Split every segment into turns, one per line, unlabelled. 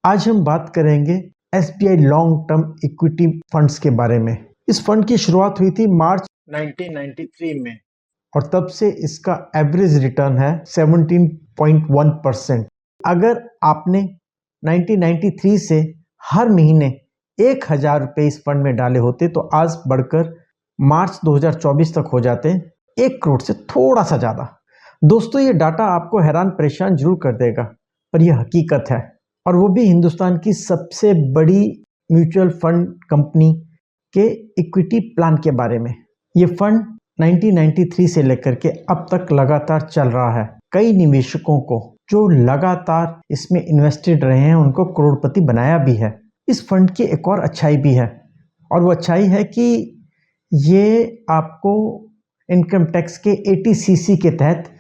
आज हम बात करेंगे SBI long term equity funds के बारे में। इस फंड की शुरुआत हुई थी मार्च 1993 में और तब से इसका एवरेज रिटर्न है 17.1%। अगर आपने 1993 से हर महीने 1000 रुपये इस फंड में डाले होते तो आज बढ़कर मार्च 2024 तक हो जाते 1 करोड़ से थोड़ा सा ज़्यादा। दोस्तों, ये डाटा आपको हैरान परेशान जरूर कर देगा, पर यह हकीकत है, और वो भी हिंदुस्तान की सबसे बड़ी म्यूचुअल फंड कंपनी के इक्विटी प्लान के बारे में। ये फंड 1993 से लेकर के अब तक लगातार चल रहा है। कई निवेशकों को जो लगातार इसमें इन्वेस्टेड रहे हैं उनको करोड़पति बनाया भी है। इस फंड की एक और अच्छाई भी है, और वो अच्छाई है कि ये आपको इनकम टैक्स के 80cc के तहत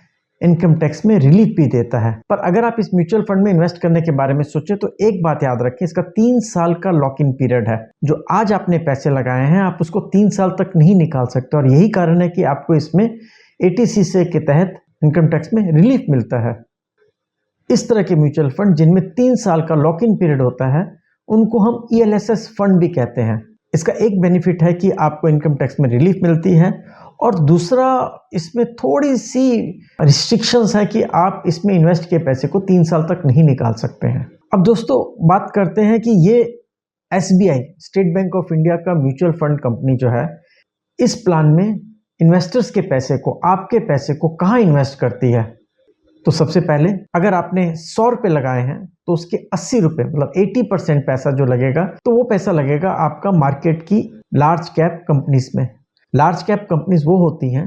इनकम टैक्स में रिलीफ भी देता है। पर अगर आप इस म्यूचुअल फंड में इन्वेस्ट करने के बारे में सोचें तो एक बात याद रखें, इसका 3 साल का लॉक इन पीरियड है। जो आज आपने पैसे लगाए हैं आप उसको 3 साल तक नहीं निकाल सकते, और यही कारण है कि आपको इसमें 80cc के तहत इनकम टैक्स में रिलीफ मिलता है। इस तरह के म्यूचुअल फंड जिनमें 3 साल का लॉक इन पीरियड होता है उनको हम ELSS फंड भी कहते हैं। इसका एक बेनिफिट है कि आपको इनकम टैक्स में रिलीफ मिलती है, और दूसरा इसमें थोड़ी सी रिस्ट्रिक्शंस है कि आप इसमें इन्वेस्ट किए पैसे को 3 साल तक नहीं निकाल सकते हैं। अब दोस्तों बात करते हैं कि ये SBI state bank of India का म्यूचुअल फंड कंपनी जो है, इस प्लान में इन्वेस्टर्स के पैसे को, आपके पैसे को कहाँ इन्वेस्ट करती है। तो सबसे पहले अगर आपने 100 रुपये लगाए हैं तो उसके 80 रुपये मतलब 80% पैसा जो लगेगा, तो वो पैसा लगेगा आपका मार्केट की लार्ज कैप कंपनीज में। लार्ज कैप कंपनीज वो होती हैं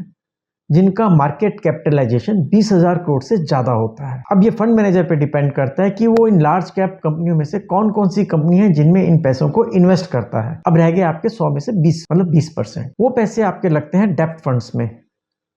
जिनका मार्केट कैपिटलाइजेशन 20,000 करोड़ से ज़्यादा होता है। अब ये फंड मैनेजर पे डिपेंड करता है कि वो इन लार्ज कैप कंपनियों में से कौन कौन सी कंपनी है जिनमें इन पैसों को इन्वेस्ट करता है। अब रह गए आपके 100 में से 20 मतलब 20%। वो पैसे आपके लगते हैं डेब्ट फंड्स में,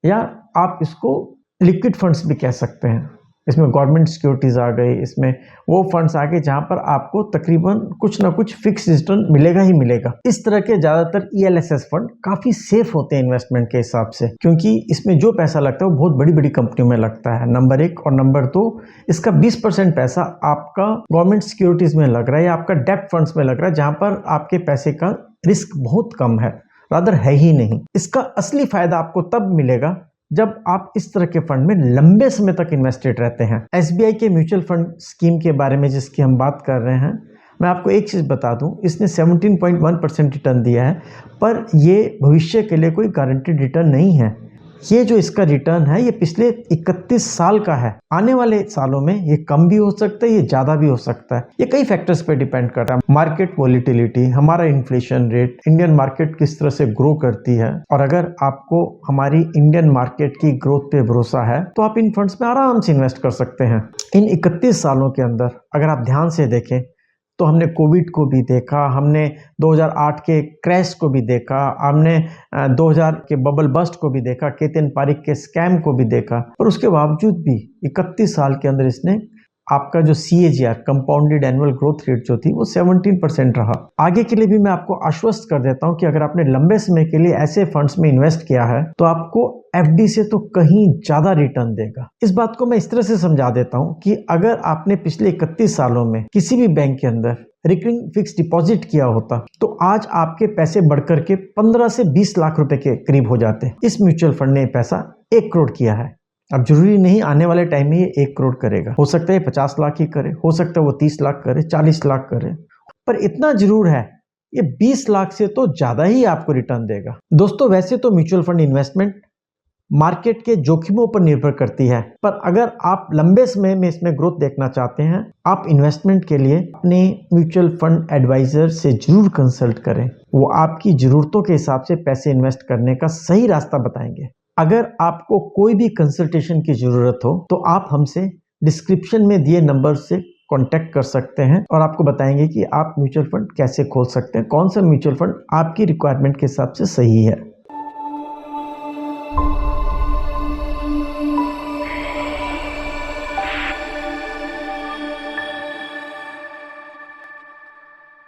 या आप इसको लिक्विड फंड्स भी कह सकते हैं। इसमें गवर्नमेंट सिक्योरिटीज आ गई, इसमें वो फंड्स आ गए जहां पर आपको तकरीबन कुछ ना कुछ फिक्स रिटर्न मिलेगा ही मिलेगा। इस तरह के ज्यादातर ELSS फंड काफी सेफ होते हैं इन्वेस्टमेंट के हिसाब से, क्योंकि इसमें जो पैसा लगता है वो बहुत बड़ी बड़ी कंपनियों में लगता है, नंबर 1। और नंबर 2, इसका 20% पैसा आपका गवर्नमेंट सिक्योरिटीज में लग रहा है या आपका डेब्ट फंड्स में लग रहा है, जहां पर आपके पैसे का रिस्क बहुत कम है, रादर है ही नहीं। इसका असली फायदा आपको तब मिलेगा जब आप इस तरह के फंड में लंबे समय तक इन्वेस्टेड रहते हैं। SBI के म्यूचुअल फंड स्कीम के बारे में जिसकी हम बात कर रहे हैं, मैं आपको एक चीज़ बता दूं, इसने 17.1% रिटर्न दिया है, पर ये भविष्य के लिए कोई गारंटीड रिटर्न नहीं है। ये जो इसका रिटर्न है ये पिछले 31 साल का है। आने वाले सालों में ये कम भी हो सकता है, ये ज़्यादा भी हो सकता है। ये कई फैक्टर्स पे डिपेंड करता है, मार्केट वॉलिटिलिटी, हमारा इन्फ्लेशन रेट, इंडियन मार्केट किस तरह से ग्रो करती है। और अगर आपको हमारी इंडियन मार्केट की ग्रोथ पे भरोसा है तो आप इन फंड्स में आराम से इन्वेस्ट कर सकते हैं। इन 31 सालों के अंदर अगर आप ध्यान से देखें तो हमने कोविड को भी देखा, हमने 2008 के क्रैश को भी देखा, हमने 2000 के बबल बस्ट को भी देखा, केतन पारिक के स्कैम को भी देखा, पर उसके बावजूद भी 31 साल के अंदर इसने आपका जो CAGR compounded annual growth rate जो थी वो 17% रहा। आगे के लिए भी मैं आपको आश्वस्त कर देता हूं कि अगर आपने लंबे समय के लिए ऐसे फंड्स में इन्वेस्ट किया है तो आपको FD से तो कहीं ज्यादा रिटर्न देगा। इस बात को मैं इस तरह से समझा देता हूं कि अगर आपने पिछले 31 सालों में किसी भी बैंक के अंदर रिकरिंग फिक्स डिपॉजिट किया होता तो आज आपके पैसे बढ़कर के 15 से 20 लाख रुपए के करीब हो जाते। इस म्यूचुअल फंड ने पैसा 1 करोड़ किया है। अब जरूरी नहीं आने वाले टाइम में ये 1 करोड़ करेगा, हो सकता है 50 लाख ही करे, हो सकता है वो 30 लाख करे, 40 लाख करे, पर इतना जरूर है ये 20 लाख से तो ज्यादा ही आपको रिटर्न देगा। दोस्तों, वैसे तो म्यूचुअल फंड इन्वेस्टमेंट मार्केट के जोखिमों पर निर्भर करती है, पर अगर आप लंबे समय में इसमें ग्रोथ देखना चाहते हैं, आप इन्वेस्टमेंट के लिए अपने म्यूचुअल फंड एडवाइजर से जरूर कंसल्ट करें। वो आपकी जरूरतों के हिसाब से पैसे इन्वेस्ट करने का सही रास्ता बताएंगे। अगर आपको कोई भी कंसल्टेशन की जरूरत हो तो आप हमसे डिस्क्रिप्शन में दिए नंबर से कांटेक्ट कर सकते हैं, और आपको बताएंगे कि आप म्यूचुअल फंड कैसे खोल सकते हैं, कौन सा म्यूचुअल फंड आपकी रिक्वायरमेंट के हिसाब से सही है।